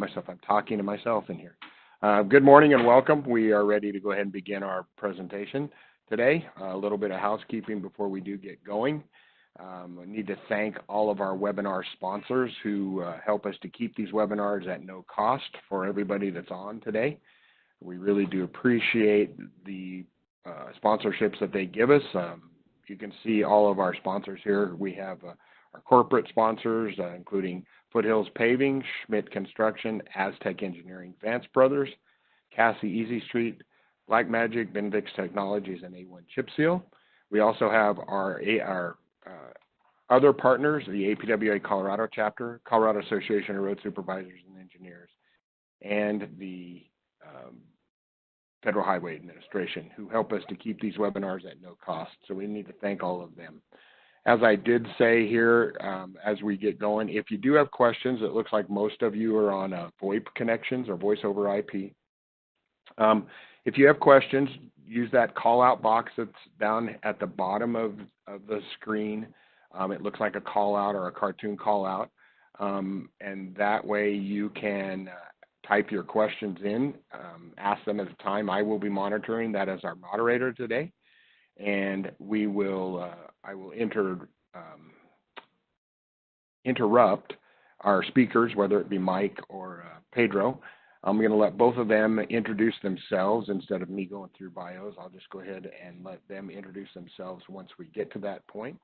myself. I'm talking to myself in here. Good morning and welcome. We are ready to go ahead and begin our presentation today. A little bit of housekeeping before we do get going. I need to thank all of our webinar sponsors who help us to keep these webinars at no cost for everybody that's on today. We really do appreciate the sponsorships that they give us. You can see all of our sponsors here. We have our corporate sponsors, including Foothills Paving, Schmidt Construction, Aztec Engineering, Vance Brothers, Cassie Easy Street, Black Magic, Benedix Technologies, and A1 Chip Seal. We also have our other partners, the APWA Colorado chapter, Colorado Association of Road Supervisors and Engineers, and the Federal Highway Administration, who help us to keep these webinars at no cost. So we need to thank all of them. As I did say here, as we get going, if you do have questions, it looks like most of you are on VoIP connections or voice over IP. If you have questions, use that call out box that's down at the bottom of the screen. It looks like a call out or a cartoon call out. And that way you can type your questions in, ask them at a time. I will be monitoring that as our moderator today. And we will, I will interrupt our speakers, whether it be Mike or Pedro. I'm going to let both of them introduce themselves instead of me going through bios. I'll just go ahead and let them introduce themselves once we get to that point.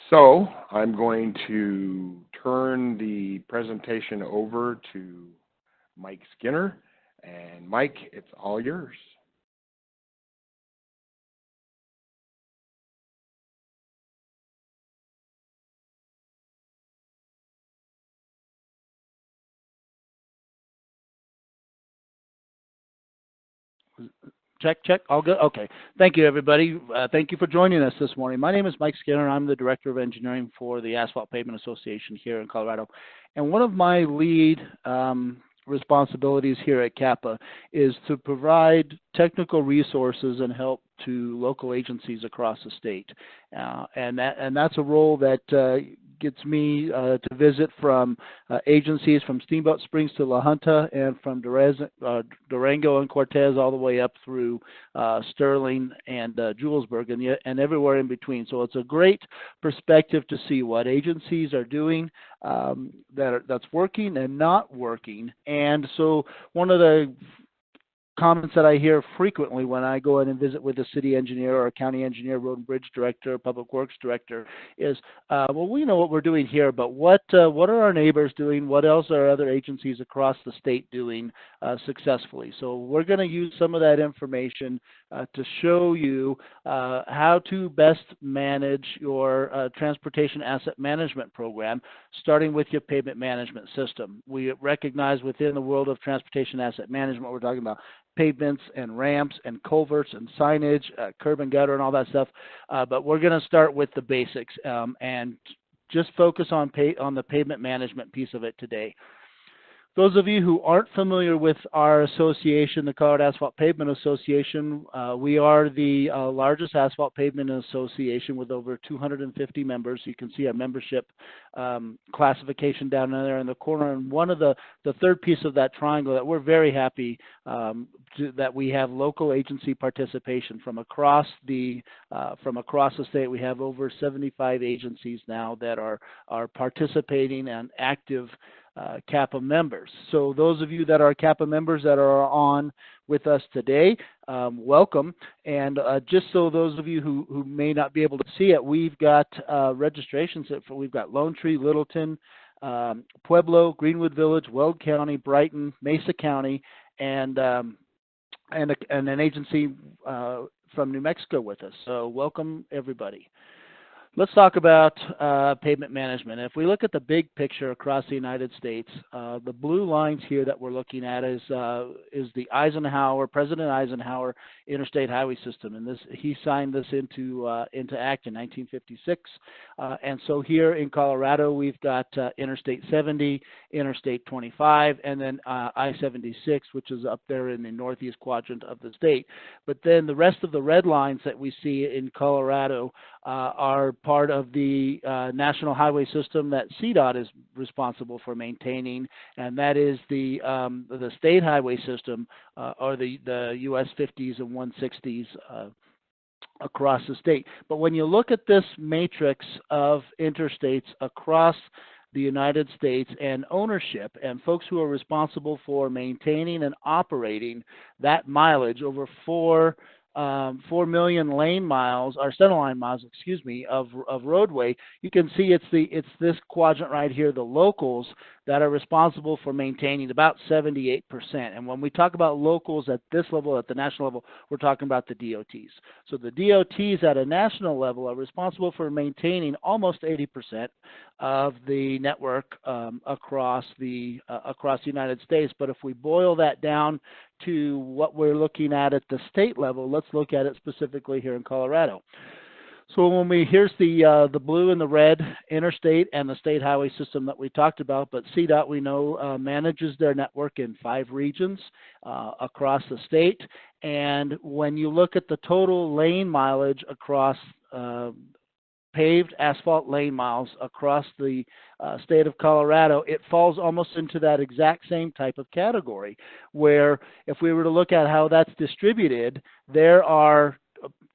So I'm going to turn the presentation over to Mike Skinner. And Mike, it's all yours. Check. All good? Okay. Thank you, everybody. Thank you for joining us this morning. My name is Mike Skinner. I'm the Director of Engineering for the Asphalt Pavement Association here in Colorado. And one of my lead responsibilities here at CAPA is to provide technical resources and help to local agencies across the state. And that's a role that gets me to visit from agencies from Steamboat Springs to La Junta and from Durango and Cortez all the way up through Sterling and Julesburg and everywhere in between. So it's a great perspective to see what agencies are doing that's working and not working. And so one of the comments that I hear frequently when I go in and visit with a city engineer or a county engineer, road and bridge director, public works director is, well, we know what we're doing here, but what are our neighbors doing? What else are other agencies across the state doing successfully? So we're going to use some of that information to show you how to best manage your transportation asset management program, starting with your pavement management system. We recognize within the world of transportation asset management, we're talking about pavements and ramps and culverts and signage, curb and gutter and all that stuff. But we're going to start with the basics and just focus on the pavement management piece of it today. Those of you who aren't familiar with our association, the Colorado Asphalt Pavement Association, we are the largest asphalt pavement association with over 250 members. You can see our membership classification down there in the corner. And one of the third piece of that triangle that we're very happy that we have local agency participation from across the state. We have over 75 agencies now that are participating and active CAPA members. So those of you that are CAPA members that are on with us today, welcome. And just so those of you who may not be able to see it, we've got registrations. We've got Lone Tree, Littleton, Pueblo, Greenwood Village, Weld County, Brighton, Mesa County, and an agency from New Mexico with us. So welcome, everybody. Let's talk about pavement management. If we look at the big picture across the United States, the blue lines here that we're looking at is the President Eisenhower Interstate Highway System, and he signed this into act in 1956. And so here in Colorado, we've got Interstate 70, Interstate 25, and then I-76, which is up there in the northeast quadrant of the state. But then the rest of the red lines that we see in Colorado are part of the national highway system that CDOT is responsible for maintaining, and that is the state highway system, or the US 50s and 160s across the state. But when you look at this matrix of interstates across the United States and ownership and folks who are responsible for maintaining and operating that mileage over 4 million lane miles, or center line miles, excuse me, of roadway, you can see it's this quadrant right here, the locals, that are responsible for maintaining about 78%. And when we talk about locals at this level, at the national level, we're talking about the DOTs. So the DOTs at a national level are responsible for maintaining almost 80% of the network across the United States. But if we boil that down to what we're looking at the state level, let's look at it specifically here in Colorado. So here's the blue and the red interstate and the state highway system that we talked about, but CDOT, we know, manages their network in 5 regions across the state. And when you look at the total lane mileage across paved asphalt lane miles across the state of Colorado, it falls almost into that exact same type of category, where if we were to look at how that's distributed, there are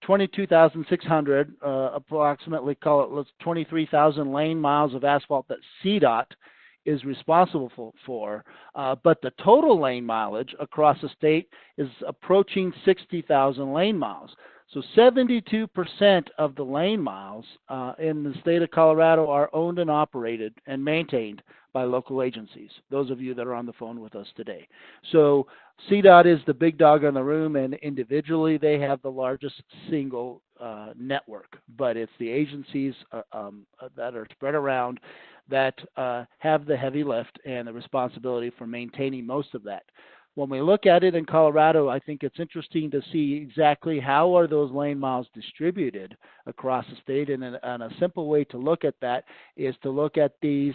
22,600, approximately, call it 23,000 lane miles of asphalt that CDOT is responsible for, but the total lane mileage across the state is approaching 60,000 lane miles. So 72% of the lane miles in the state of Colorado are owned and operated and maintained by local agencies, those of you that are on the phone with us today. So CDOT is the big dog in the room, and individually they have the largest single network, but it's the agencies that are spread around that have the heavy lift and the responsibility for maintaining most of that. When we look at it in Colorado, I think it's interesting to see exactly how are those lane miles distributed across the state, and a simple way to look at that is to look at these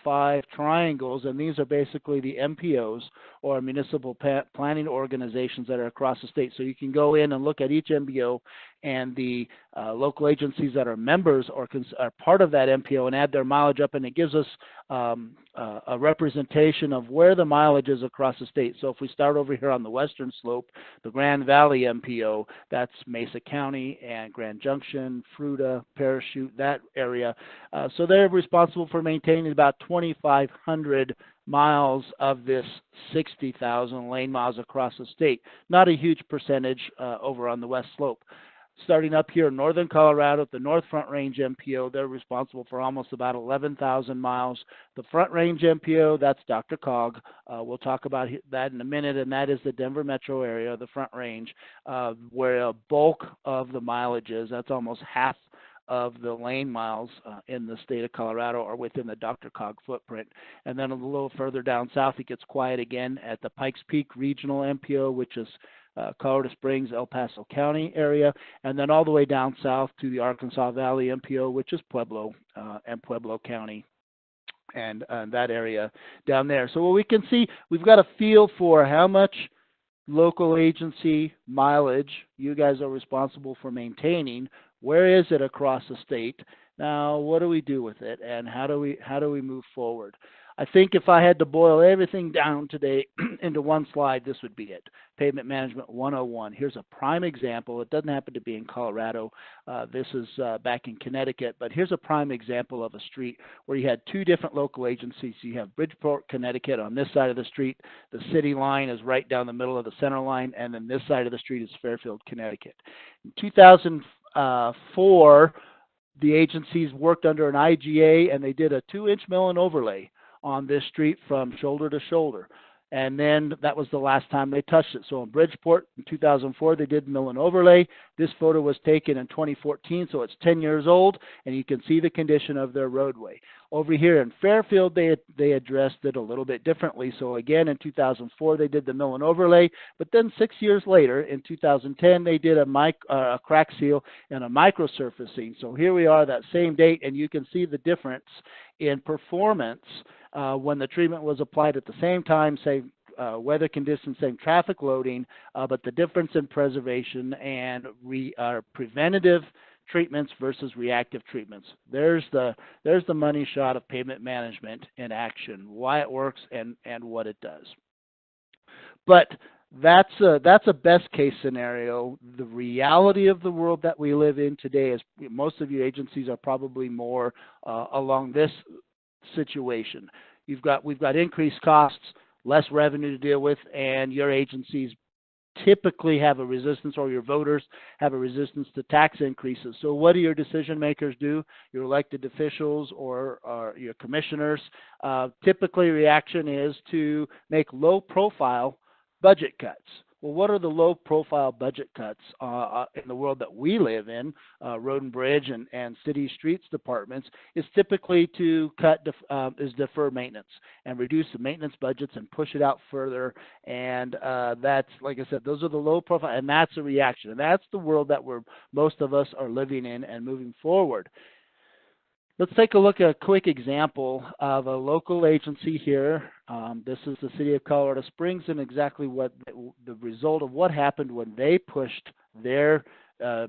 5 triangles, and these are basically the MPOs, or municipal planning organizations, that are across the state. So you can go in and look at each MPO and the local agencies that are members or are part of that MPO and add their mileage up, and it gives us a representation of where the mileage is across the state. So if we start over here on the western slope, the Grand Valley MPO, that's Mesa County and Grand Junction, Fruita, Parachute, that area. So they're responsible for maintaining about 2,500 miles of this 60,000 lane miles across the state. Not a huge percentage over on the west slope. Starting up here in northern Colorado at the North Front Range MPO, they're responsible for almost about 11,000 miles. The Front Range MPO, that's Dr. Cog. We'll talk about that in a minute, and that is the Denver metro area, the Front Range, where a bulk of the mileage is. That's almost half of the lane miles in the state of Colorado are within the Dr. Cog footprint. And then a little further down south, it gets quiet again at the Pikes Peak Regional MPO, which is Colorado Springs, El Paso County area, and then all the way down south to the Arkansas Valley MPO, which is Pueblo and Pueblo County, and that area down there. So what we can see, we've got a feel for how much local agency mileage you guys are responsible for maintaining. Where is it across the state? Now, what do we do with it, and how do we move forward? I think if I had to boil everything down today into one slide, this would be it. Pavement Management 101. Here's a prime example. It doesn't happen to be in Colorado. This is back in Connecticut, but here's a prime example of a street where you had 2 different local agencies. You have Bridgeport, Connecticut on this side of the street. The city line is right down the middle of the center line, and then this side of the street is Fairfield, Connecticut. In 2004, the agencies worked under an IGA, and they did a 2-inch mill and overlay on this street from shoulder to shoulder. And then that was the last time they touched it. So in Bridgeport in 2004, they did mill and overlay. This photo was taken in 2014, so it's 10 years old, and you can see the condition of their roadway. Over here in Fairfield, they addressed it a little bit differently. So again, in 2004, they did the mill and overlay, but then 6 years later, in 2010, they did a crack seal and a microsurfacing. So here we are, that same date, and you can see the difference in performance when the treatment was applied at the same time, same weather conditions, same traffic loading, but the difference in preservation and preventative treatments versus reactive treatments. There's the money shot of pavement management in action, why it works and what it does. But that's a best case scenario. The reality of the world that we live in today is most of your agencies are probably more along this situation. We've got increased costs, less revenue to deal with, and your agencies typically have a resistance, or your voters have a resistance to tax increases. So what do your decision makers do? Your elected officials or your commissioners? Typically reaction is to make low profile budget cuts. Well, what are the low profile budget cuts in the world that we live in, road and bridge and city streets departments, is typically to defer maintenance and reduce the maintenance budgets and push it out further. And that's, like I said, those are the low profile, and that's a reaction. And that's the world that most of us are living in and moving forward. Let's take a look at a quick example of a local agency here. This is the city of Colorado Springs, and exactly what the result of what happened when they pushed their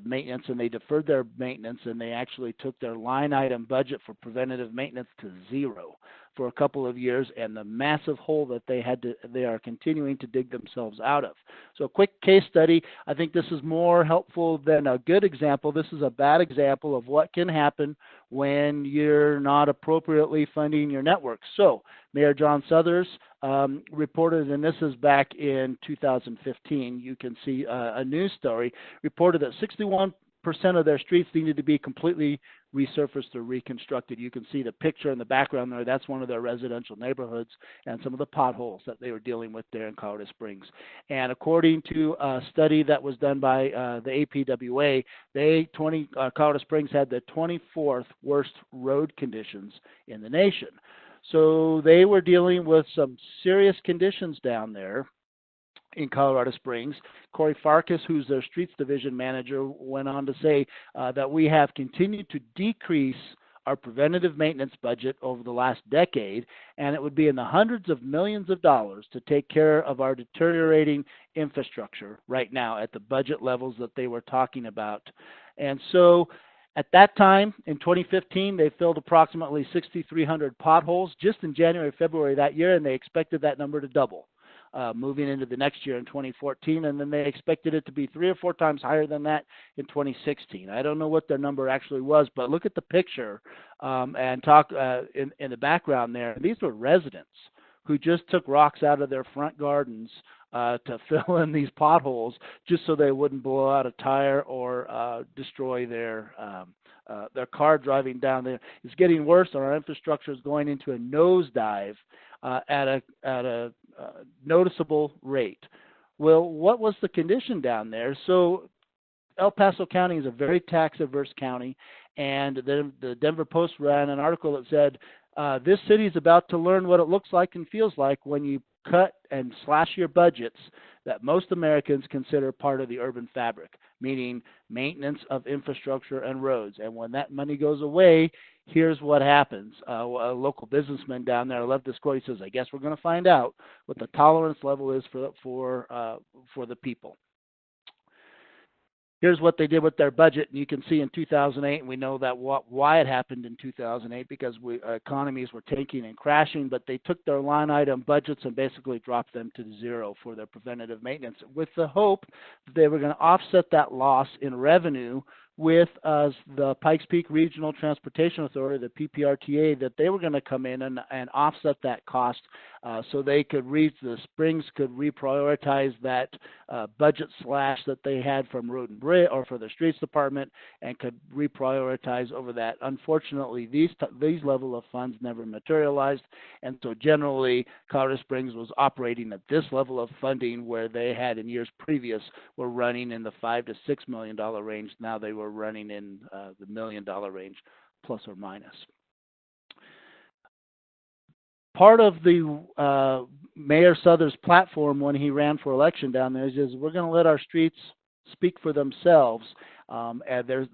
maintenance and they deferred their maintenance, and they actually took their line item budget for preventative maintenance to zero for a couple of years, and the massive hole that they are continuing to dig themselves out of. So a quick case study. I think this is more helpful than a good example. This is a bad example of what can happen when you're not appropriately funding your network. So Mayor John Suthers reported, and this is back in 2015, you can see a news story, reported that 61% of their streets needed to be completely resurfaced or reconstructed. You can see the picture in the background there. That's one of their residential neighborhoods and some of the potholes that they were dealing with there in Colorado Springs. And according to a study that was done by the APWA, Colorado Springs had the 24th worst road conditions in the nation. So they were dealing with some serious conditions down there in Colorado Springs. Corey Farkas, who's their streets division manager, went on to say that we have continued to decrease our preventative maintenance budget over the last decade, and it would be in the hundreds of millions of dollars to take care of our deteriorating infrastructure right now at the budget levels that they were talking about. And so at that time, in 2015, they filled approximately 6,300 potholes just in January, February that year, and they expected that number to double moving into the next year in 2014, and then they expected it to be 3 or 4 times higher than that in 2016. I don't know what their number actually was, but look at the picture and talk in the background there. These were residents who just took rocks out of their front gardens to fill in these potholes just so they wouldn't blow out a tire or destroy their car driving down there. It's getting worse, and our infrastructure is going into a nosedive at a noticeable rate. Well, what was the condition down there? So El Paso County is a very tax-averse county, and the Denver Post ran an article that said, this city is about to learn what it looks like and feels like when you cut and slash your budgets that most Americans consider part of the urban fabric, meaning maintenance of infrastructure and roads. And when that money goes away, here's what happens. A local businessman down there, I love this quote, he says, I guess we're going to find out what the tolerance level is for the people. Here's what they did with their budget, and you can see in 2008, and we know that why it happened in 2008, because economies were tanking and crashing, but they took their line item budgets and basically dropped them to zero for their preventative maintenance, with the hope that they were going to offset that loss in revenue with the Pikes Peak Regional Transportation Authority, the PPRTA, that they were going to come in and offset that cost so they could the Springs could reprioritize that budget slash that they had from Road and Bridge or for the Streets Department, and could reprioritize over that. Unfortunately, these level of funds never materialized, and so generally Colorado Springs was operating at this level of funding, where they had in years previous were running in the $5 to $6 million range. Now they were running in the $1 million range, plus or minus. Part of the Mayor Suthers' platform when he ran for election down there is we're going to let our streets speak for themselves. And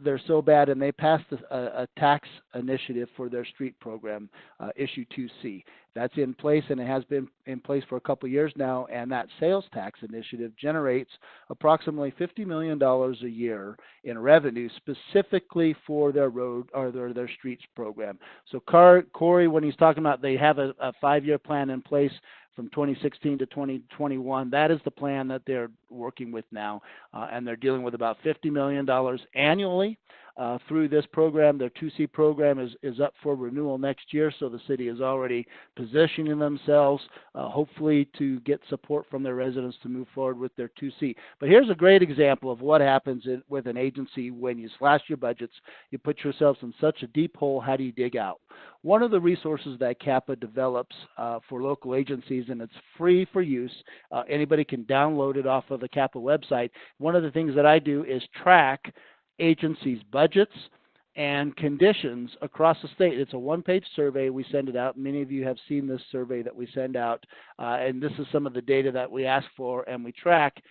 they're so bad, and they passed a tax initiative for their street program, issue 2C. That's in place, and it has been in place for a couple of years now, and that sales tax initiative generates approximately $50 million a year in revenue specifically for their road or their streets program. So Corey, when he's talking about they have a 5-year plan in place from 2016 to 2021, that is the plan that they're working with now, and they're dealing with about $50 million annually through this program. Their 2C program is up for renewal next year, so the city is already positioning themselves, hopefully to get support from their residents to move forward with their 2C. But here's a great example of what happens with an agency when you slash your budgets. You put yourselves in such a deep hole, how do you dig out? One of the resources that CAPA develops for local agencies, and it's free for use, anybody can download it off of the CAPA website. One of the things that I do is track agencies' budgets and conditions across the state. It's a one-page survey. We send it out. Many of you have seen this survey that we send out, and this is some of the data that we ask for and we track,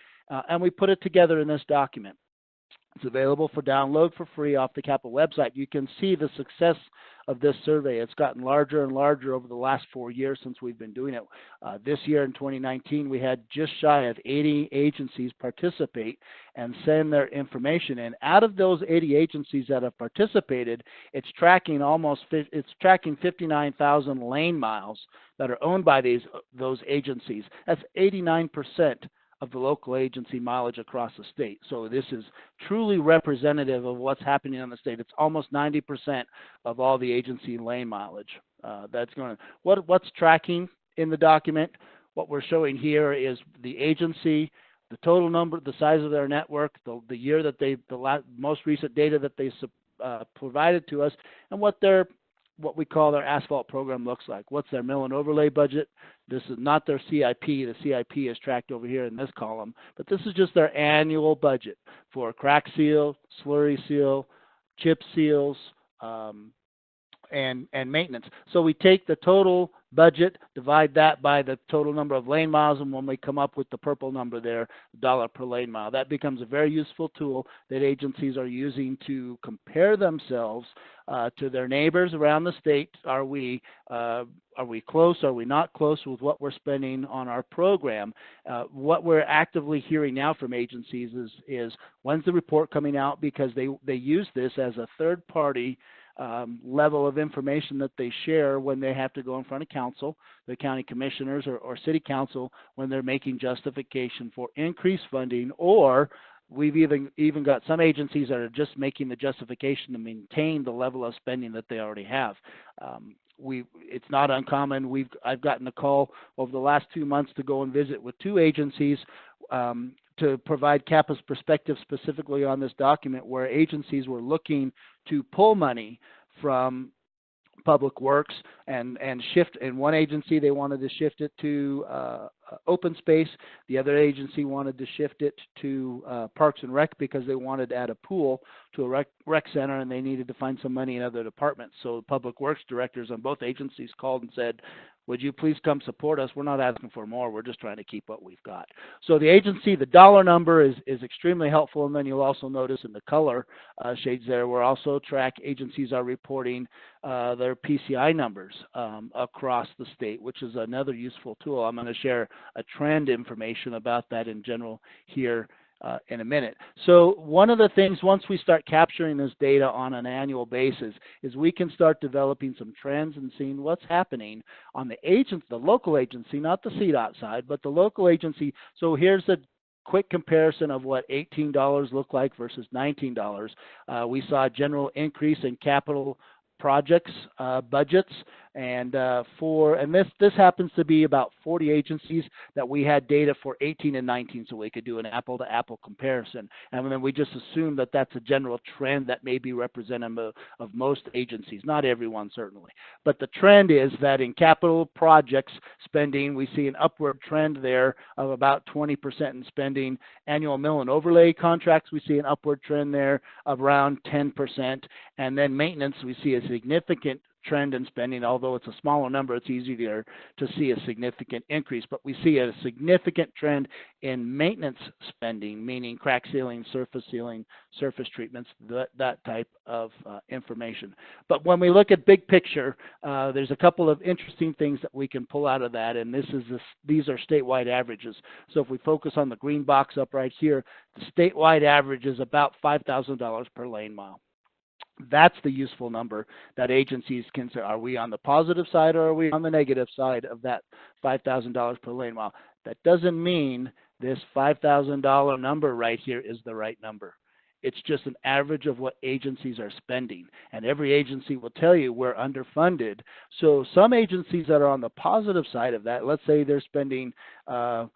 and we put it together in this document. It's available for download for free off the CAPA website. You can see the success of this survey. It's gotten larger and larger over the last 4 years since we've been doing it. This year in 2019, we had just shy of 80 agencies participate and send their information in. Out of those 80 agencies that have participated, it's tracking 59,000 lane miles that are owned by those agencies. That's 89% of the local agency mileage across the state. So this is truly representative of what's happening in the state. It's almost 90% of all the agency lane mileage. That's going to what's tracking in the document. What we're showing here is the agency, the total number, the size of their network, the year that the most recent data that they provided to us, and what we call their asphalt program looks like. What's their mill and overlay budget? This is not their CIP. The CIP is tracked over here in this column, but this is just their annual budget for crack seal, slurry seal, chip seals, and maintenance. So we take the total budget, divide that by the total number of lane miles, and when we come up with the purple number there, dollar per lane mile, that becomes a very useful tool that agencies are using to compare themselves to their neighbors around the state. Are we close? Are we not close with what we're spending on our program? What we're actively hearing now from agencies is when's the report coming out, because they use this as a third party level of information that they share when they have to go in front of council, the county commissioners or city council, when they're making justification for increased funding, or we've even got some agencies that are just making the justification to maintain the level of spending that they already have. It's not uncommon. I've gotten a call over the last 2 months to go and visit with 2 agencies to provide CAPA's perspective specifically on this document, where agencies were looking to pull money from Public Works and shift. In one agency, they wanted to shift it to open space. The other agency wanted to shift it to Parks and Rec, because they wanted to add a pool to a rec center, and they needed to find some money in other departments. So Public Works directors on both agencies called and said, would you please come support us? We're not asking for more. We're just trying to keep what we've got. So the agency, the dollar number is extremely helpful. And then you'll also notice in the color shades there, we're also track agencies are reporting their PCI numbers across the state, which is another useful tool. I'm going to share a trend information about that in general here in a minute. So one of the things, once we start capturing this data on an annual basis, is we can start developing some trends and seeing what's happening on the local agency, not the CDOT side, but the local agency. So here's a quick comparison of what $18 looked like versus $19. We saw a general increase in capital projects budgets, and this happens to be about 40 agencies that we had data for 18 and 19, so we could do an apple-to-apple comparison. And then we just assume that that's a general trend that may be representative of most agencies, not everyone certainly. But the trend is that in capital projects spending, we see an upward trend there of about 20% in spending. Annual mill and overlay contracts, we see an upward trend there of around 10%. And then maintenance, we see a significant trend in spending. Although it's a smaller number, it's easier to see a significant increase. But we see a significant trend in maintenance spending, meaning crack sealing, surface treatments, that type of information. But when we look at big picture, there's a couple of interesting things that we can pull out of that, and these are statewide averages. So if we focus on the green box up right here, the statewide average is about $5,000 per lane mile. That's the useful number that agencies can say, are we on the positive side or are we on the negative side of that $5,000 per lane mile? That doesn't mean this $5,000 number right here is the right number. It's just an average of what agencies are spending. And every agency will tell you we're underfunded. So some agencies that are on the positive side of that, let's say they're spending $6,000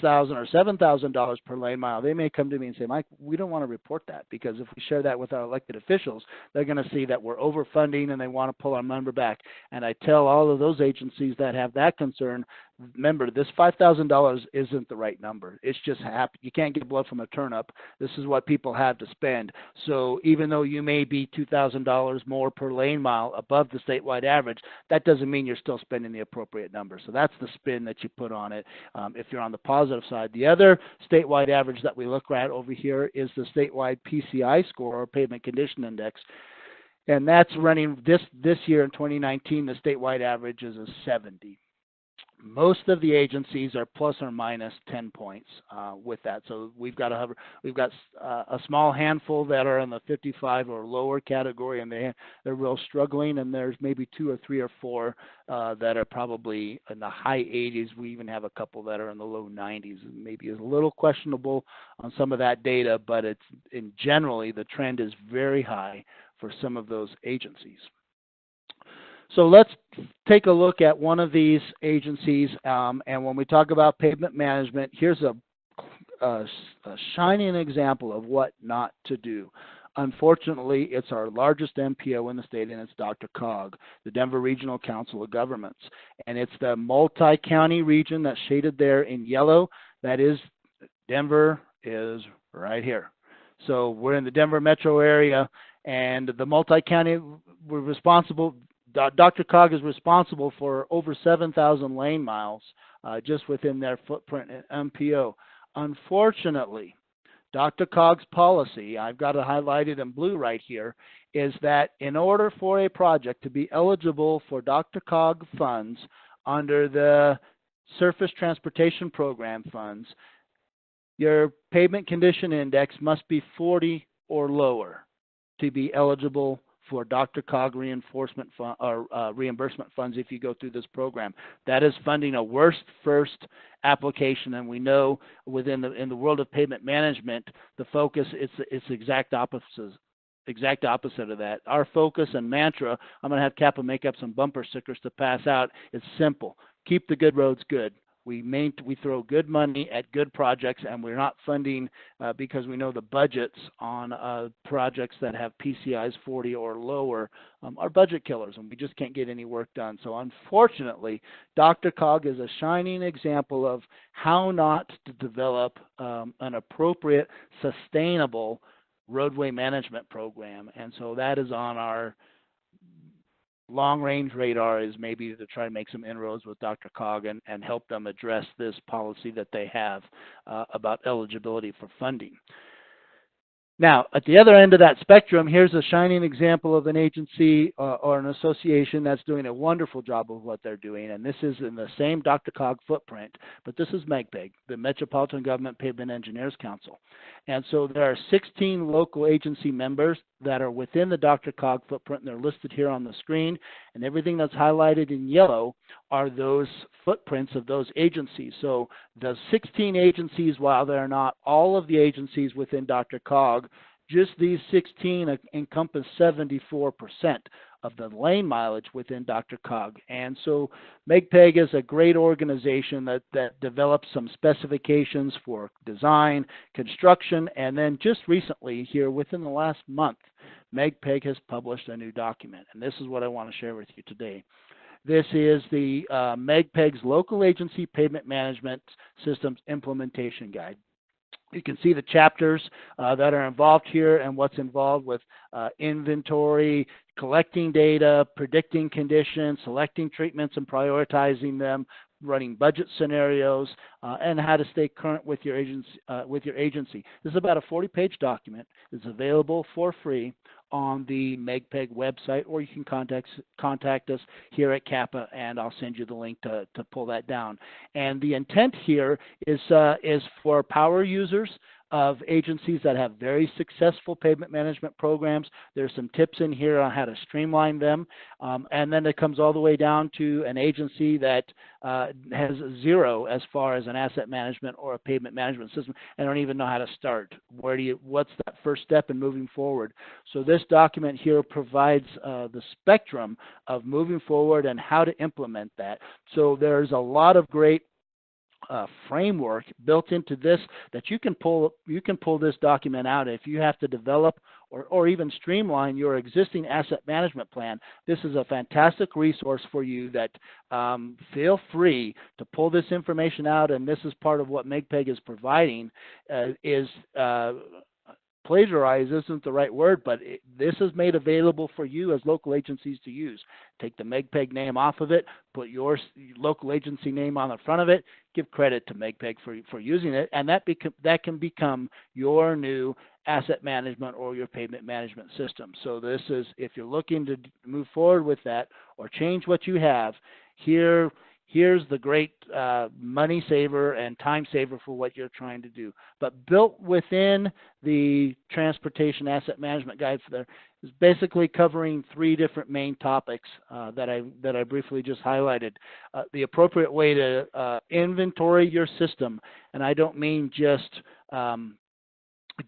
or $7,000 per lane mile, they may come to me and say, Mike, we don't want to report that, because if we share that with our elected officials, they're going to see that we're overfunding and they want to pull our number back. And I tell all of those agencies that have that concern, remember, this $5,000 isn't the right number. It's just you can't get blood from a turnip. This is what people have to spend. So even though you may be $2,000 more per lane mile above the statewide average, that doesn't mean you're still spending the appropriate number. So that's the spin that you put on it if you're on the positive side. The other statewide average that we look at over here is the statewide PCI score, or Pavement Condition Index. And that's running this year in 2019, the statewide average is a 70. Most of the agencies are plus or minus 10 points with that. So we've got a small handful that are in the 55 or lower category, and they're real struggling. And there's maybe 2 or 3 or 4 that are probably in the high 80s. We even have a couple that are in the low 90s. Maybe is a little questionable on some of that data, but generally the trend is very high for some of those agencies. So let's take a look at one of these agencies, and when we talk about pavement management, here's a shining example of what not to do. Unfortunately, it's our largest MPO in the state, and it's DRCOG, the Denver Regional Council of Governments. And it's the multi-county region that's shaded there in yellow. That is, Denver is right here. So we're in the Denver metro area, and the multi-county, we're responsible. DRCOG is responsible for over 7,000 lane miles just within their footprint at MPO. Unfortunately, DRCOG's policy, I've got it highlighted in blue right here, is that in order for a project to be eligible for DRCOG funds under the Surface Transportation Program funds, your pavement condition index must be 40 or lower to be eligible for DRCOG reimbursement funds if you go through this program. That is funding a worst first application, and we know in the world of pavement management, the focus it's exact opposite of that. Our focus and mantra, I'm going to have CAPA make up some bumper stickers to pass out. It's simple: keep the good roads good. We throw good money at good projects, and we're not funding because we know the budgets on projects that have PCIs 40 or lower are budget killers, and we just can't get any work done. So unfortunately, DRCOG is a shining example of how not to develop an appropriate, sustainable roadway management program. And so that is on our long-range radar, is maybe to try to make some inroads with DRCOG and help them address this policy that they have about eligibility for funding. Now, at the other end of that spectrum, here's a shining example of an agency or an association that's doing a wonderful job of what they're doing, and this is in the same DRCOG footprint, but this is MEGPEG, the Metropolitan Government Pavement Engineers Council. And so there are 16 local agency members that are within the DRCOG footprint, and they're listed here on the screen, and everything that's highlighted in yellow are those footprints of those agencies. So the 16 agencies, while they're not all of the agencies within DRCOG, just these 16 encompass 74% of the lane mileage within DRCOG. And so MEGPEG is a great organization that develops some specifications for design, construction, and then just recently here within the last month, MEGPEG has published a new document. And this is what I want to share with you today. This is the MEGPEG's Local Agency Pavement Management Systems Implementation Guide. You can see the chapters that are involved here and what's involved with inventory, collecting data, predicting conditions, selecting treatments and prioritizing them, running budget scenarios, and how to stay current with your agency. This is about a 40-page document. It's available for free on the MEGPEG website, or you can contact us here at CAPA, and I'll send you the link to pull that down. And the intent here is for power users of agencies that have very successful pavement management programs. There's some tips in here on how to streamline them. And then it comes all the way down to an agency that has zero as far as an asset management or a pavement management system and don't even know how to start. What's that first step in moving forward? So this document here provides the spectrum of moving forward and how to implement that. So there's a lot of great framework built into this that you can pull this document out if you have to develop or even streamline your existing asset management plan. This is a fantastic resource for you that feel free to pull this information out, and this is part of what MEGPEG is providing. Plagiarize isn't the right word, but this is made available for you as local agencies to use. Take the MEGPEG name off of it, put your local agency name on the front of it, give credit to MEGPEG for using it, and that can become your new asset management or your pavement management system. So this is, if you're looking to move forward with that or change what you have, here's the great money saver and time saver for what you're trying to do. But built within the Transportation Asset Management Guide there is basically covering three different main topics that I briefly just highlighted. The appropriate way to inventory your system, and I don't mean just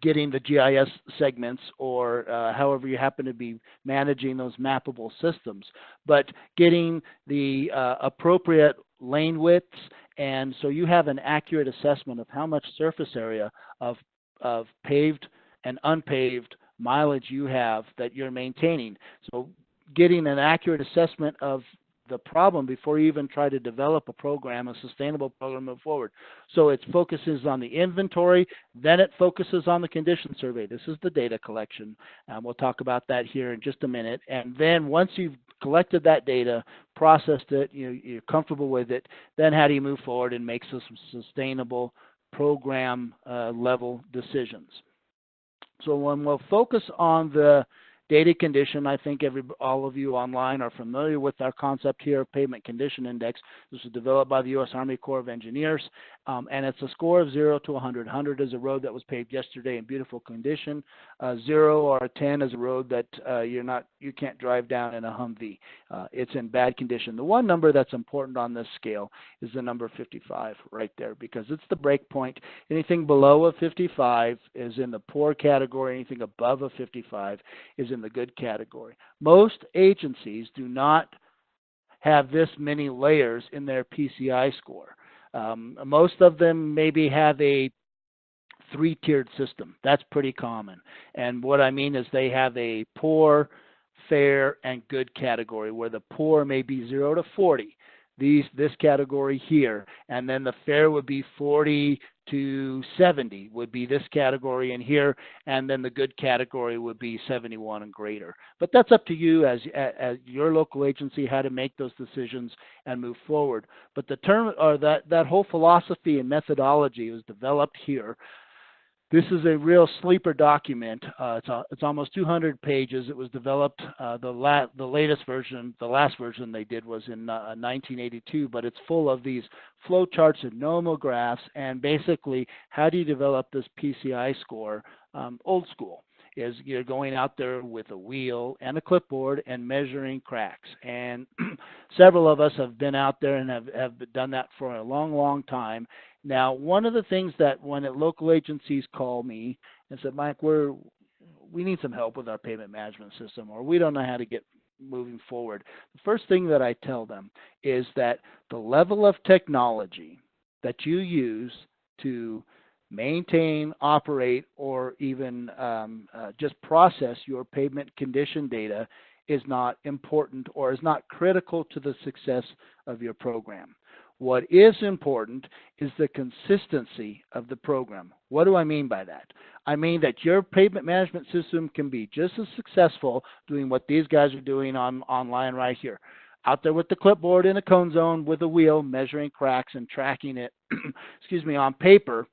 getting the GIS segments or however you happen to be managing those mappable systems, but getting the appropriate lane widths, and so you have an accurate assessment of how much surface area of paved and unpaved mileage you have that you're maintaining. So getting an accurate assessment of the problem before you even try to develop a program, a sustainable program, move forward. So it focuses on the inventory, then it focuses on the condition survey. This is the data collection. We'll talk about that here in just a minute. And then once you've collected that data, processed it, you're comfortable with it, then how do you move forward and make some sustainable program level decisions? So when we'll focus on the data condition, I think all of you online are familiar with our concept here of Pavement Condition Index. This was developed by the U.S. Army Corps of Engineers, and it's a score of 0 to 100. 100 is a road that was paved yesterday in beautiful condition. 0 or a 10 is a road that you can't drive down in a Humvee. It's in bad condition. The one number that's important on this scale is the number 55 right there, because it's the break point. Anything below a 55 is in the poor category. Anything above a 55 is in the good category. Most agencies do not have this many layers in their PCI score. Most of them maybe have a 3-tiered system. That's pretty common. And what I mean is they have a poor, fair, and good category, where the poor may be 0 to 40. This category here, and then the fair would be 40 to 70 would be this category in here, and then the good category would be 71 and greater. But that's up to you as your local agency how to make those decisions and move forward. But the term, or that whole philosophy and methodology was developed here. This is a real sleeper document. It's almost 200 pages. It was developed, the latest version, the last version they did was in 1982, but it's full of these flow charts and nomographs, and basically how do you develop this PCI score old school. Is you're going out there with a wheel and a clipboard and measuring cracks. And several of us have been out there and have done that for a long, long time. Now, one of the things that when local agencies call me and said, Mike, we need some help with our pavement management system, or we don't know how to get moving forward, the first thing that I tell them is that the level of technology that you use to maintain, operate, or even just process your pavement condition data is not important or is not critical to the success of your program. What is important is the consistency of the program. What do I mean by that? I mean that your pavement management system can be just as successful doing what these guys are doing online right here. Out there with the clipboard in a cone zone with a wheel, measuring cracks and tracking it, excuse me, on paper,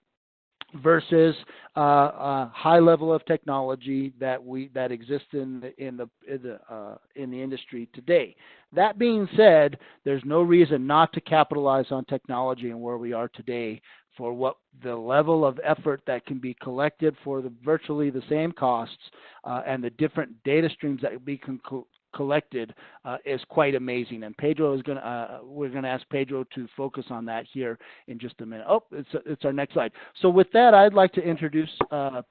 versus a high level of technology that exists in the industry today. That being said, there's no reason not to capitalize on technology and where we are today for what the level of effort that can be collected for the virtually the same costs and the different data streams that we can collected is quite amazing. And Pedro is we're gonna ask Pedro to focus on that here in just a minute. Oh, it's our next slide. So with that, I'd like to introduce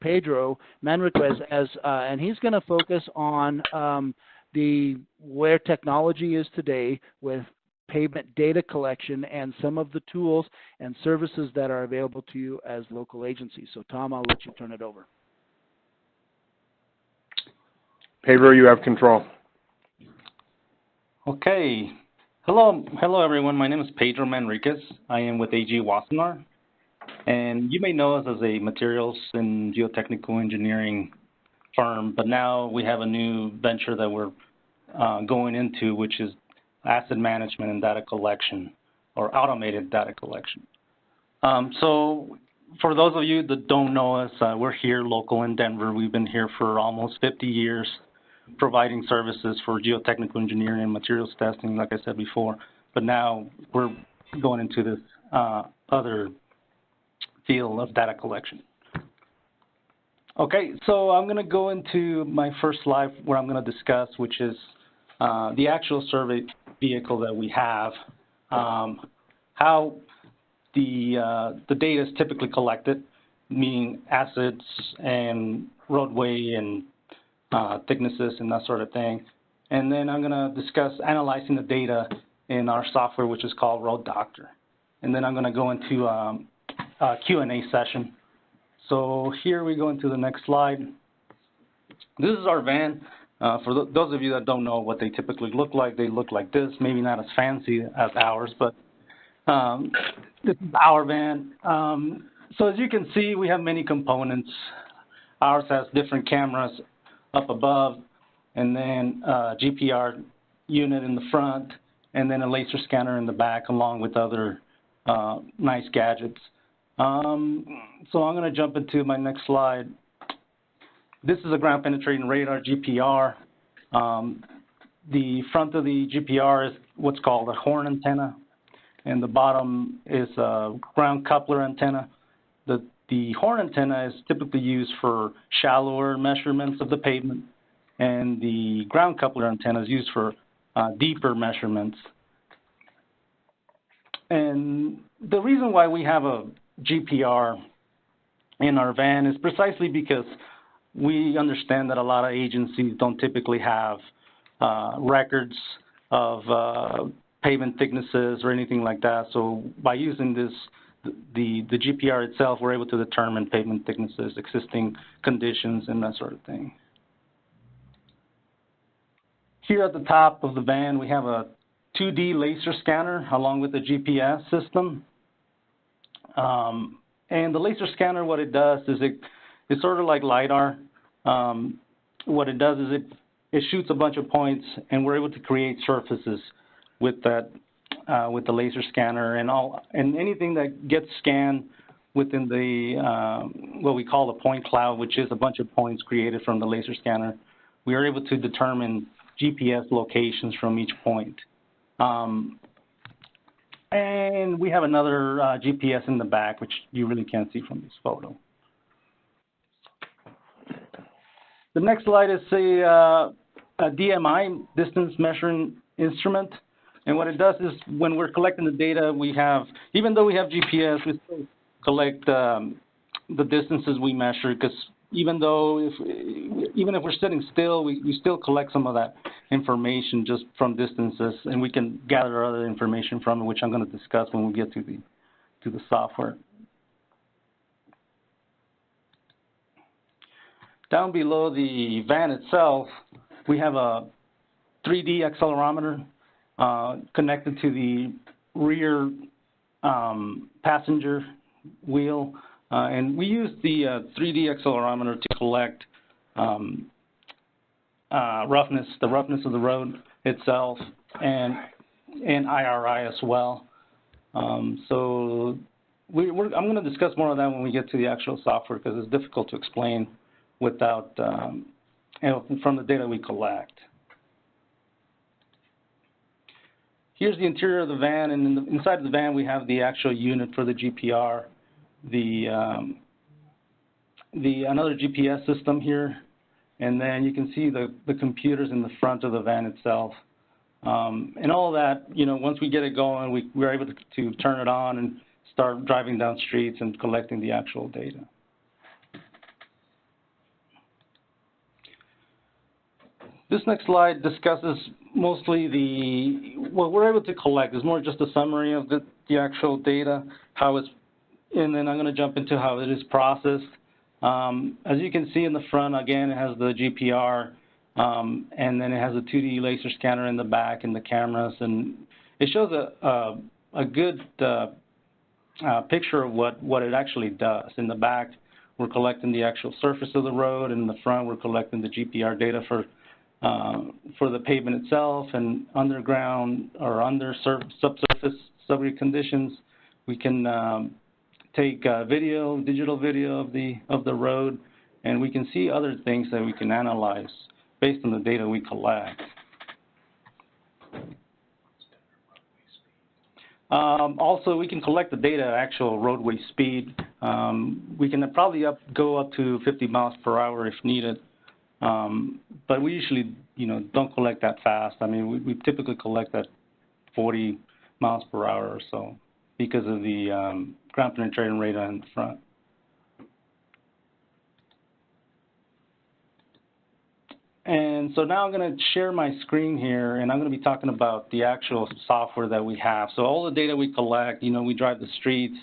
Pedro Manriquez and he's gonna focus on where technology is today with pavement data collection and some of the tools and services that are available to you as local agencies. So Tom, I'll let you turn it over. Pedro, you have control. Okay. Hello everyone. My name is Pedro Manriquez. I am with AG Wassenaar, and you may know us as a materials and geotechnical engineering firm, but now we have a new venture that we're going into, which is asset management and data collection, or automated data collection. So for those of you that don't know us, we're here local in Denver. We've been here for almost 50 years. Providing services for geotechnical engineering and materials testing, like I said before, but now we're going into this other field of data collection. Okay, so I'm going to go into my first slide where I'm going to discuss, which is the actual survey vehicle that we have, how the data is typically collected, meaning assets and roadway and thicknesses and that sort of thing. And then I'm going to discuss analyzing the data in our software, which is called Road Doctor. And then I'm going to go into a Q&A session. So here we go into the next slide. This is our van. For those of you that don't know what they typically look like, they look like this, maybe not as fancy as ours, but this is our van. So as you can see, we have many components. Ours has different cameras up above, and then a GPR unit in the front, and then a laser scanner in the back, along with other nice gadgets. So I'm going to jump into my next slide. This is a ground penetrating radar, GPR. The front of the GPR is what's called a horn antenna, and the bottom is a ground coupler antenna. The horn antenna is typically used for shallower measurements of the pavement, and the ground coupler antenna is used for deeper measurements. And the reason why we have a GPR in our van is precisely because we understand that a lot of agencies don't typically have records of pavement thicknesses or anything like that. So by using this, the GPR itself, we're able to determine pavement thicknesses, existing conditions, and that sort of thing. Here at the top of the van, we have a 2D laser scanner along with the GPS system. And the laser scanner, what it does is it's sort of like LiDAR. What it does is it shoots a bunch of points, and we're able to create surfaces with that. With the laser scanner and anything that gets scanned within the what we call the point cloud, which is a bunch of points created from the laser scanner, we are able to determine GPS locations from each point. And we have another GPS in the back, which you really can't see from this photo. The next slide is a DMI, distance measuring instrument. And what it does is when we're collecting the data, we have, even though we have GPS, we still collect the distances we measure, because even if we're sitting still, we still collect some of that information just from distances, and we can gather other information from it, which I'm going to discuss when we get to the software. Down below the van itself, we have a 3D accelerometer connected to the rear passenger wheel, and we use the 3D accelerometer to collect the roughness of the road itself, and IRI as well. So I'm going to discuss more of that when we get to the actual software, because it's difficult to explain without from the data we collect. Here's the interior of the van, and inside the van we have the actual unit for the GPR, another GPS system here, and then you can see the computers in the front of the van itself. And all of that, once we get it going, we're able to turn it on and start driving down streets and collecting the actual data. This next slide discusses mostly what we're able to collect. It's more just a summary of the actual data, and then I'm going to jump into how it is processed. As you can see in the front, again, it has the GPR, and then it has a 2D laser scanner in the back and the cameras, and it shows a good picture of what it actually does. In the back, we're collecting the actual surface of the road, and in the front, we're collecting the GPR data for the pavement itself, and underground or under subsurface subgrade conditions. We can take digital video of the road, and we can see other things that we can analyze based on the data we collect. Also, we can collect the data at actual roadway speed. We can probably go up to 50 miles per hour if needed. But we usually, don't collect that fast. I mean, we typically collect at 40 miles per hour or so because of the ground penetrating radar in the front. And so now I'm going to share my screen here, and I'm going to be talking about the actual software that we have. So all the data we collect, we drive the streets,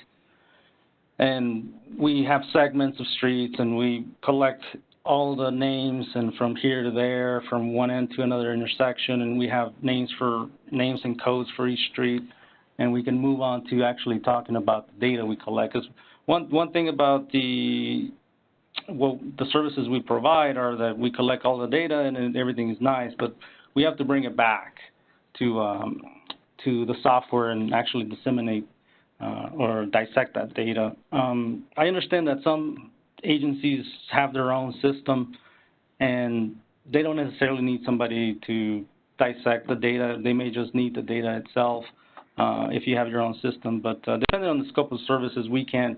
and we have segments of streets, and we collect all the names, and from here to there, from one end to another intersection, and we have names and codes for each street, and we can move on to actually talking about the data we collect. Because one thing about the services we provide are that we collect all the data and everything is nice, but we have to bring it back to the software and actually disseminate or dissect that data. I understand that some agencies have their own system, and they don't necessarily need somebody to dissect the data. They may just need the data itself if you have your own system. But depending on the scope of services, we can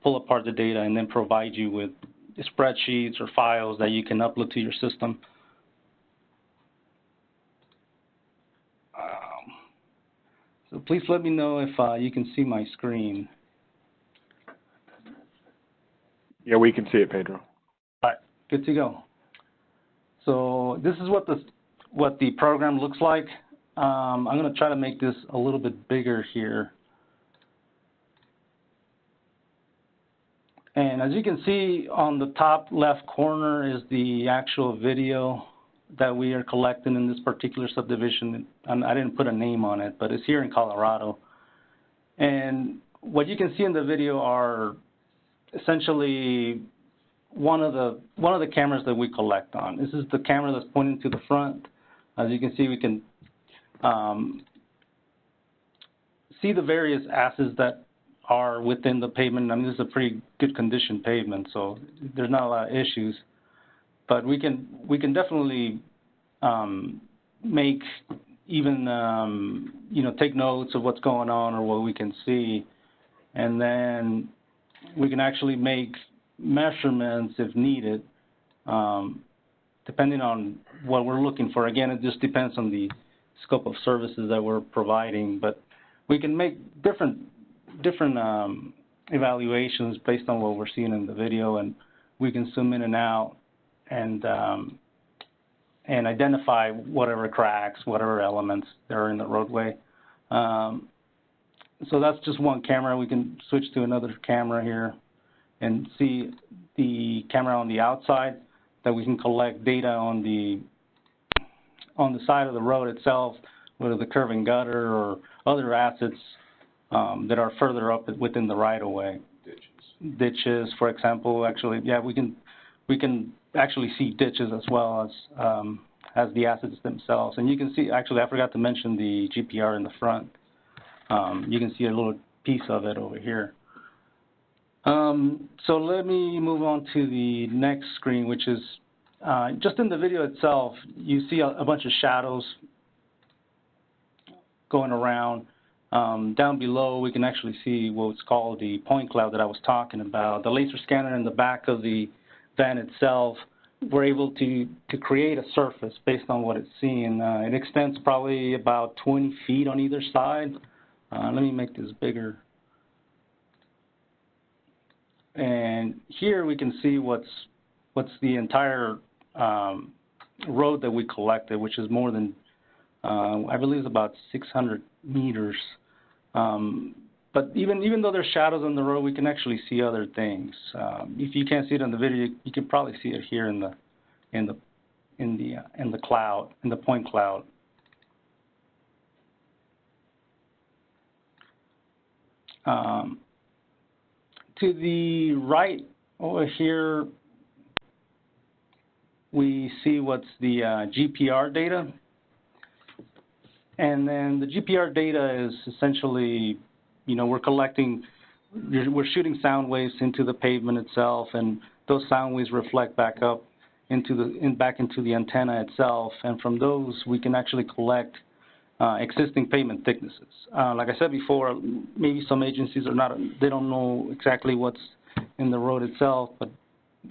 pull apart the data and then provide you with spreadsheets or files that you can upload to your system. So please let me know if you can see my screen. Yeah, we can see it, Pedro. All right, good to go. So this is what the program looks like. I'm going to try to make this a little bit bigger here. And as you can see, on the top left corner is the actual video that we are collecting in this particular subdivision. And I didn't put a name on it, but it's here in Colorado. And what you can see in the video are essentially one of the cameras that we collect on. This is the camera that's pointing to the front. As you can see, we can see the various assets that are within the pavement. I mean, this is a pretty good condition pavement, so there's not a lot of issues. But we can definitely make even take notes of what's going on or what we can see, and then we can actually make measurements if needed, depending on what we're looking for. Again, it just depends on the scope of services that we're providing, but we can make different evaluations based on what we're seeing in the video, and we can zoom in and out and identify whatever cracks, whatever elements there are in the roadway. So that's just one camera. We can switch to another camera here and see the camera on the outside, that we can collect data on the side of the road itself, whether the curving gutter or other assets that are further up within the right-of-way. Ditches, for example, actually, yeah, we can actually see ditches as well as the assets themselves. And you can see, actually, I forgot to mention the GPR in the front. You can see a little piece of it over here. So let me move on to the next screen, which is just in the video itself, you see a bunch of shadows going around. Down below, we can actually see what's called the point cloud that I was talking about. The laser scanner in the back of the van itself, we're able to create a surface based on what it's seeing. It extends probably about 20 feet on either side. Let me make this bigger. And here we can see what's the entire road that we collected, which is more than, I believe it's about 600 meters. But even though there's shadows on the road, we can actually see other things. If you can't see it on the video, you can probably see it here in the cloud, in the point cloud. To the right over here, we see what's the GPR data. And then the GPR data is essentially, you know, we're shooting sound waves into the pavement itself, and those sound waves reflect back up back into the antenna itself. And from those, we can actually collect existing pavement thicknesses. Like I said before, maybe some agencies they don't know exactly what's in the road itself, but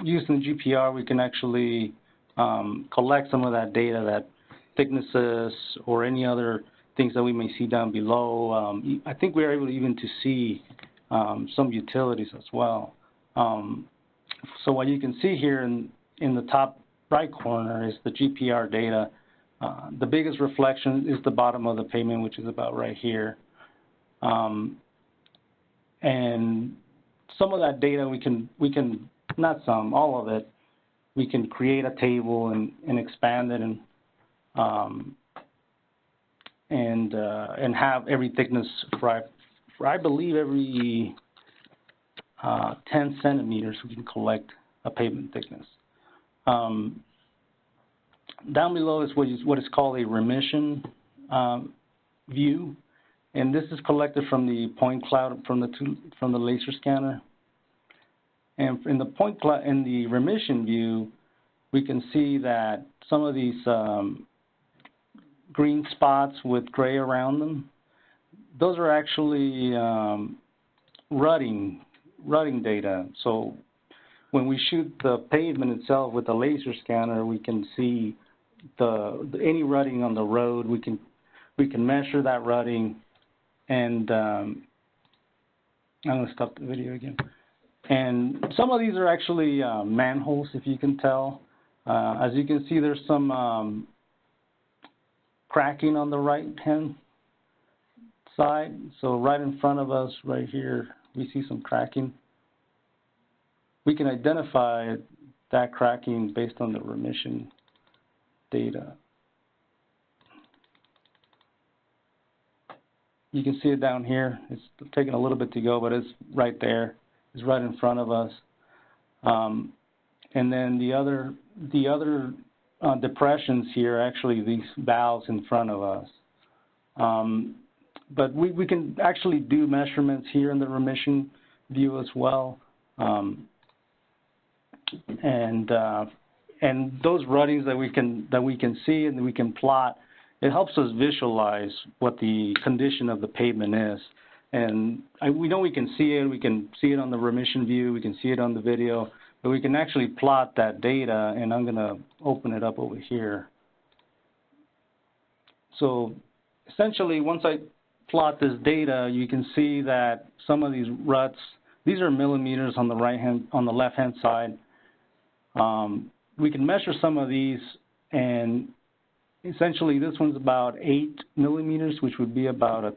using GPR, we can actually collect some of that data, that thicknesses or any other things that we may see down below. I think we're able even to see some utilities as well. So what you can see here in the top right corner is the GPR data. The biggest reflection is the bottom of the pavement, which is about right here. And some of that data we can, not some, all of it, we can create a table and expand it and have every thickness for I believe every 10 centimeters we can collect a pavement thickness. Down below is what is called a remission view, and this is collected from the point cloud from the laser scanner. And in the point cloud, in the remission view, we can see that some of these green spots with gray around them, those are actually rutting data. So when we shoot the pavement itself with the laser scanner, we can see any rutting on the road. We can measure that rutting, and I'm going to stop the video again. And some of these are actually manholes, if you can tell. As you can see, there's some cracking on the right-hand side. So right in front of us, right here, we see some cracking. We can identify that cracking based on the remission data. You can see it down here. It's taking a little bit to go, but it's right there. It's right in front of us. And then the other depressions here, actually these valves in front of us. But we can actually do measurements here in the remission view as well. And those ruttings that we can see and we can plot, it helps us visualize what the condition of the pavement is. And we know we can see it on the remission view, we can see it on the video, but we can actually plot that data, and I'm going to open it up over here. So essentially, once I plot this data, you can see that some of these ruts, these are millimeters on the left-hand side. We can measure some of these, and essentially this one's about 8 millimeters, which would be about a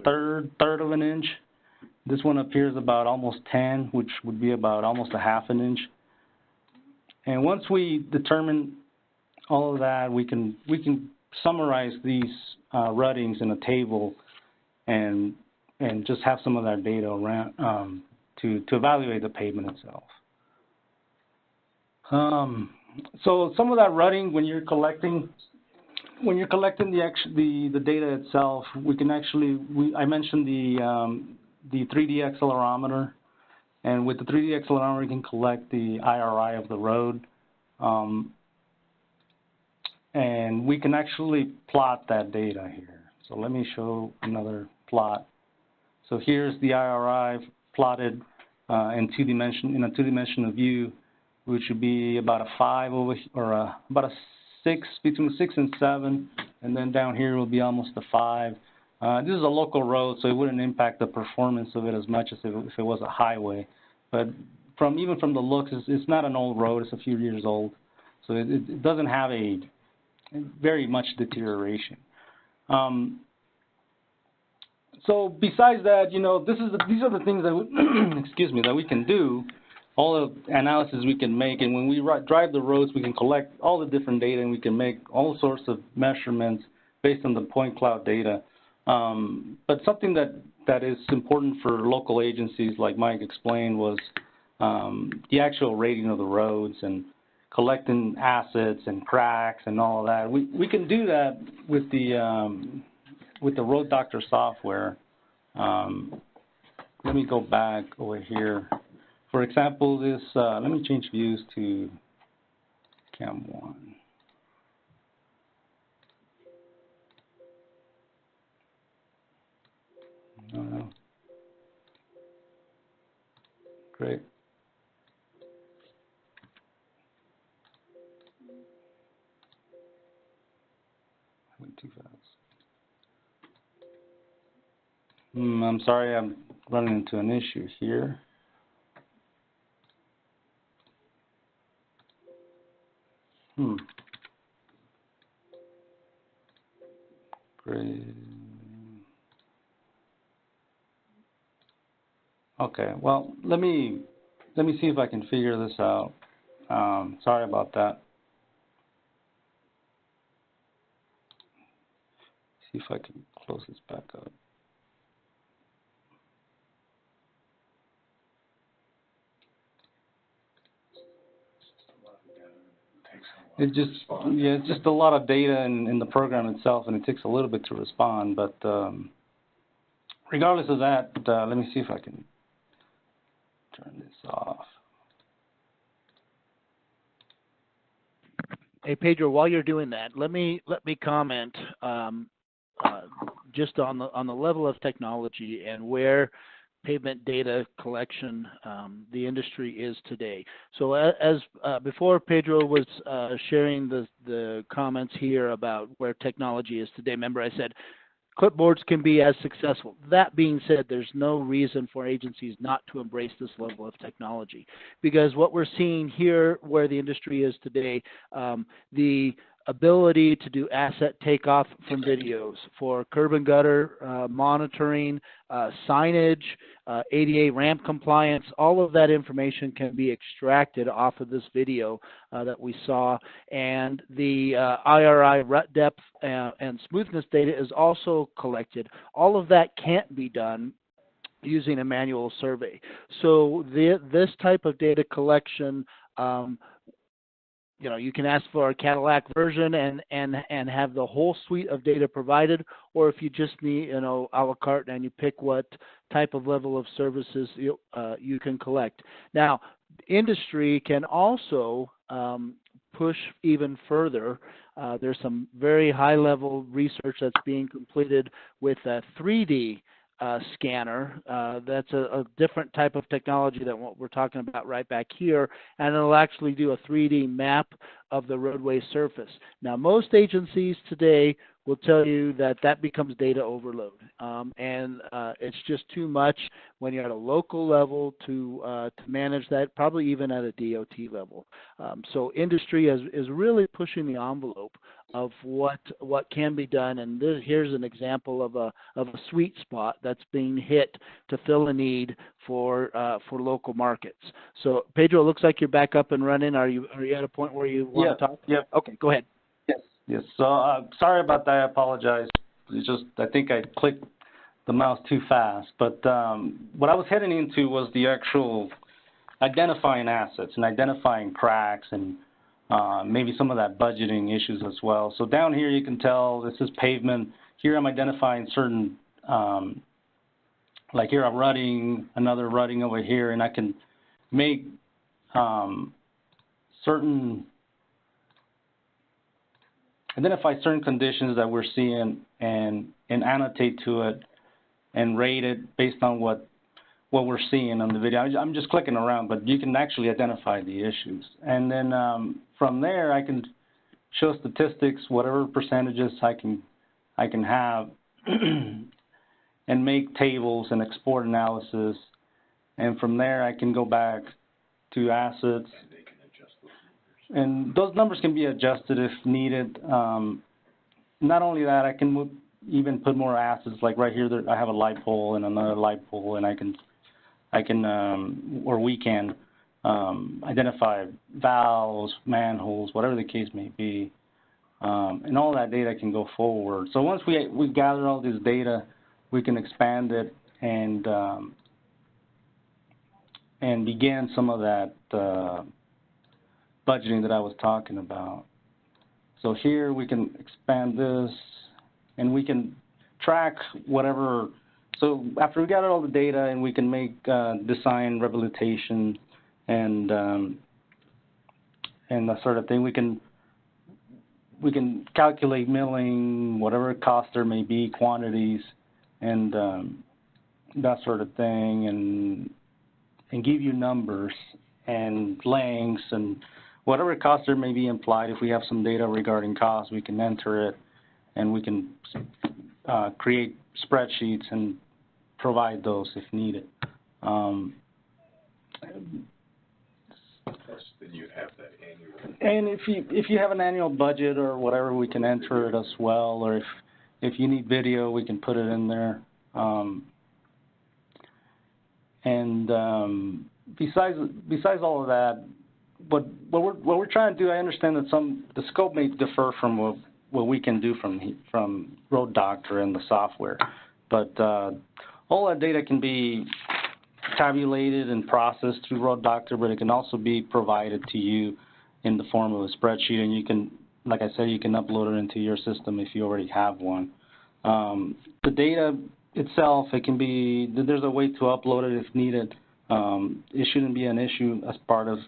third of an inch. This one up here is about almost 10, which would be about almost a half an inch. And once we determine all of that, we can summarize these ruttings in a table and and just have some of that data around to evaluate the pavement itself. So some of that running when you're collecting the data itself, we can actually I mentioned the 3D accelerometer, and with the 3D accelerometer we can collect the IRI of the road, and we can actually plot that data here. So let me show another plot. So here's the IRI plotted in a two-dimensional view, which would be about a 5 over, or about a 6, between 6 and 7, and then down here will be almost a 5. This is a local road, so it wouldn't impact the performance of it as much as if it was a highway. But even from the looks, it's not an old road; it's a few years old, so it doesn't have a very much deterioration. So besides that, you know, these are the things that excuse me, that we can do. All the analysis we can make, and when we drive the roads, we can collect all the different data, and we can make all sorts of measurements based on the point cloud data. But something that is important for local agencies, like Mike explained, was the actual rating of the roads and collecting assets and cracks and all of that. We can do that with the Road Doctor software. Let me go back over here. For example, this, let me change views to Cam 1. No. Great. Went too fast. I'm sorry, I'm running into an issue here. Great. Okay, well, let me see if I can figure this out. Sorry about that. See if I can close this back up. It's just a lot of data in the program itself, and it takes a little bit to respond. But regardless of that, let me see if I can turn this off. Hey Pedro, while you're doing that, let me comment just on the level of technology and where pavement data collection the industry is today. So as before Pedro was sharing the comments here about where technology is today, remember I said clipboards can be as successful. That being said, there's no reason for agencies not to embrace this level of technology, because what we're seeing here where the industry is today, the ability to do asset takeoff from videos for curb and gutter monitoring, signage, ADA ramp compliance, all of that information can be extracted off of this video that we saw. And the IRI rut depth and smoothness data is also collected. All of that can't be done using a manual survey. So this type of data collection, you know, you can ask for a Cadillac version and have the whole suite of data provided, or if you just need, you know, a la carte and you pick what type of level of services you can collect. Now, industry can also push even further. There's some very high-level research that's being completed with a 3D scanner. That's a different type of technology than what we're talking about right back here, and it'll actually do a 3D map of the roadway surface. Now, most agencies today will tell you that that becomes data overload, and it's just too much when you're at a local level to manage that, probably even at a DOT level. So industry is really pushing the envelope of what can be done, and here's an example of a sweet spot that's being hit to fill a need for local markets. So Pedro, it looks like you're back up and running. Are you at a point where you want to talk? Yeah. Okay, go ahead. Yes. So sorry about that. I apologize. It's just I think I clicked the mouse too fast. But what I was heading into was the actual identifying assets and identifying cracks and maybe some of that budgeting issues as well. So down here you can tell this is pavement. Here I'm identifying certain, like here I'm rutting, another rutting over here, and I can make identify certain conditions that we're seeing and annotate to it and rate it based on what we're seeing on the video. I'm just clicking around, but you can actually identify the issues. And then from there, I can show statistics, whatever percentages I can have, and make tables and export analysis. And from there, I can go back to assets. And they can adjust those numbers. And those numbers can be adjusted if needed. Not only that, I can even put more assets. Like right here, I have a light pole and another light pole, and we can identify valves, manholes, whatever the case may be, and all that data can go forward. So once we gather all this data, we can expand it and begin some of that budgeting that I was talking about. So here we can expand this, and we can track whatever. So after we gather all the data, and we can make design rehabilitation and that sort of thing, we can calculate milling, whatever cost there may be, quantities, and that sort of thing, and give you numbers and lengths and whatever cost there may be implied. If we have some data regarding cost, we can enter it, and we can create spreadsheets and provide those if needed. Then you'd have that annual. And if you have an annual budget or whatever, we can enter it as well. Or if you need video, we can put it in there. Besides all of that, what we're trying to do, I understand that the scope may differ from what we can do from Road Doctor and the software, but all that data can be tabulated and processed through Road Doctor, but it can also be provided to you in the form of a spreadsheet, and you can, like I said, you can upload it into your system if you already have one. The data itself, there's a way to upload it if needed. It shouldn't be an issue as part of,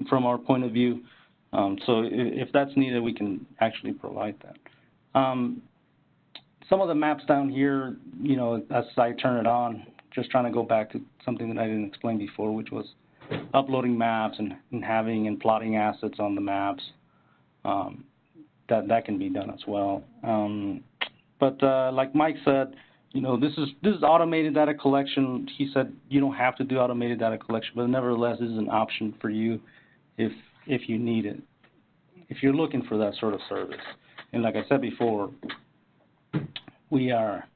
from our point of view. So if that's needed, we can actually provide that. Some of the maps down here, as I turn it on, just trying to go back to something that I didn't explain before, which was uploading maps and having and plotting assets on the maps. That can be done as well. But like Mike said, this is automated data collection. He said you don't have to do automated data collection, but nevertheless, this is an option for you if you need it, if you're looking for that sort of service. And like I said before, we are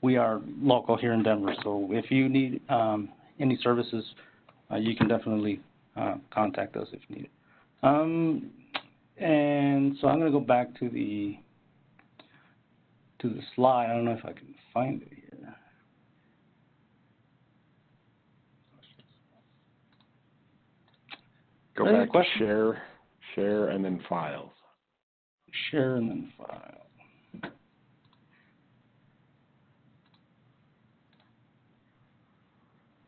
local here in Denver, so if you need any services, you can definitely contact us if needed. And so I'm going to go back to the slide. I don't know if I can find it here. Go back to share, and then files. Share and then file.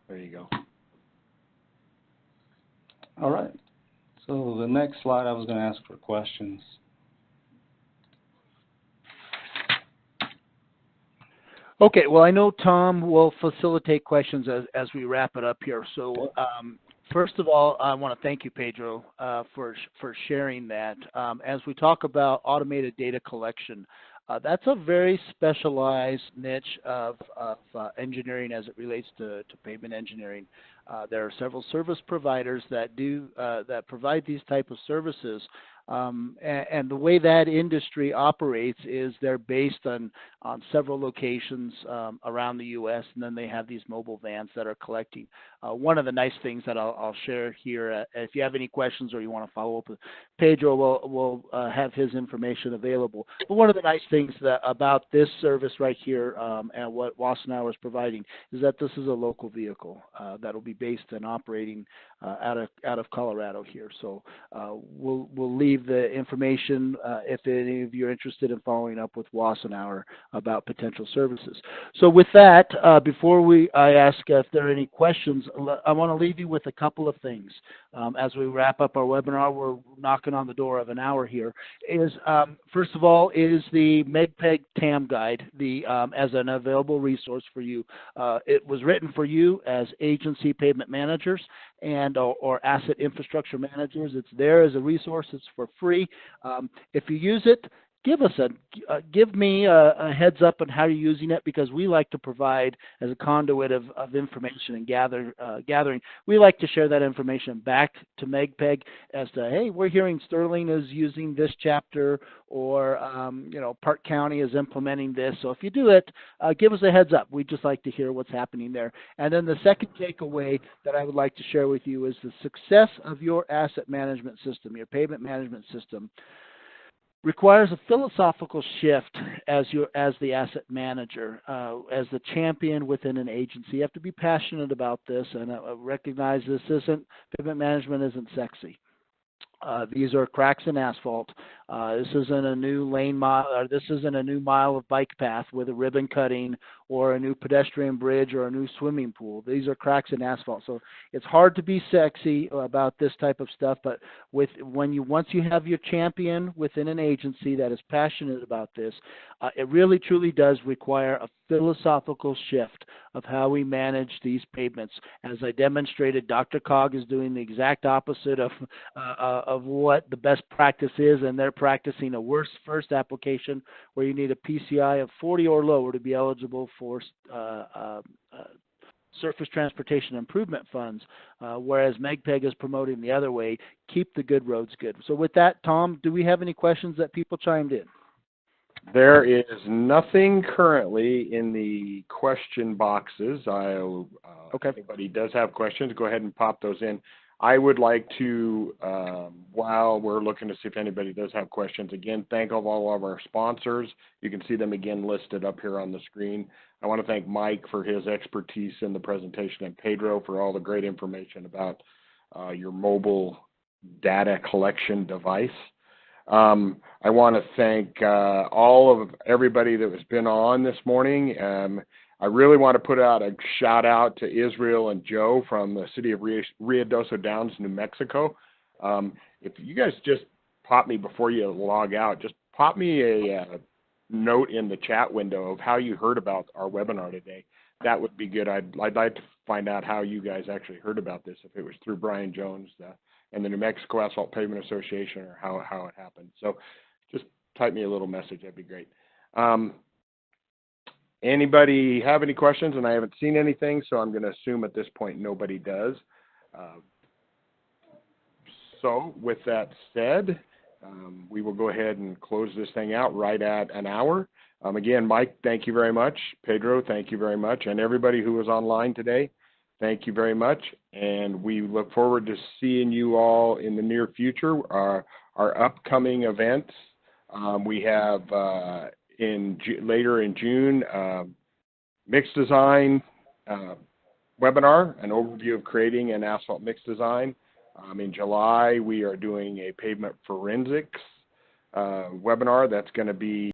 There you go. All right. So the next slide, I was going to ask for questions. Okay, well, I know Tom will facilitate questions as we wrap it up here. So first of all, I want to thank you, Pedro, for sharing that. As we talk about automated data collection, that's a very specialized niche of engineering as it relates to pavement engineering. There are several service providers that provide these type of services, And the way that industry operates is they're based on several locations around the U.S., and then they have these mobile vans that are collecting. One of the nice things that I'll share here, if you have any questions or you want to follow up with Pedro, will have his information available. But one of the nice things about this service right here and what Wassenaar is providing is that this is a local vehicle that will be based and operating out of Colorado here. So we'll leave the information if any of you are interested in following up with Wassenaar about potential services. So with that, before I ask if there are any questions, I want to leave you with a couple of things. As we wrap up our webinar, we're knocking on the door of an hour here. First of all, is the MEGPEG TAM guide as an available resource for you. It was written for you as agency pavement managers and or asset infrastructure managers. It's there as a resource. It's for free. If you use it, give me a heads up on how you're using it, because we like to provide as a conduit of information and gathering. We like to share that information back to MEGPEG as to, hey, we're hearing Sterling is using this chapter, or Park County is implementing this. So if you do it, give us a heads up. We'd just like to hear what's happening there. And then the second takeaway that I would like to share with you is the success of your asset management system, your pavement management system, requires a philosophical shift as the asset manager, as the champion within an agency. You have to be passionate about this and recognize pavement management isn't sexy. These are cracks in asphalt. This isn't a new lane mile, or this isn't a new mile of bike path with a ribbon cutting, or a new pedestrian bridge, or a new swimming pool. These are cracks in asphalt. So it's hard to be sexy about this type of stuff, but once you have your champion within an agency that is passionate about this, it really truly does require a philosophical shift of how we manage these pavements. As I demonstrated, Dr. Cog is doing the exact opposite of what the best practice is, and they're practicing a worse first application where you need a PCI of 40 or lower to be eligible for surface transportation improvement funds, whereas MEGPEG is promoting the other way, keep the good roads good. So with that, Tom, do we have any questions that people chimed in? There is nothing currently in the question boxes. If anybody does have questions, go ahead and pop those in. I would like to, while we're looking to see if anybody does have questions, again, thank all of our sponsors. You can see them again listed up here on the screen. I want to thank Mike for his expertise in the presentation, and Pedro for all the great information about your mobile data collection device. I want to thank everybody that has been on this morning. I really want to put out a shout out to Israel and Joe from the city of Ruidoso Downs, New Mexico. If you guys just pop me before you log out, just pop me a note in the chat window of how you heard about our webinar today. That would be good. I'd like to find out how you guys actually heard about this, if it was through Brian Jones and the New Mexico Asphalt Pavement Association, or how it happened. So just type me a little message. That'd be great. Anybody have any questions? And I haven't seen anything, so I'm going to assume at this point nobody does. So with that said, we will go ahead and close this thing out right at an hour. Again, Mike, thank you very much. Pedro, thank you very much. And everybody who was online today, thank you very much. And we look forward to seeing you all in the near future. Our upcoming events, we have later in June, mix design webinar, an overview of creating an asphalt mix design. In July, we are doing a pavement forensics webinar that's going to be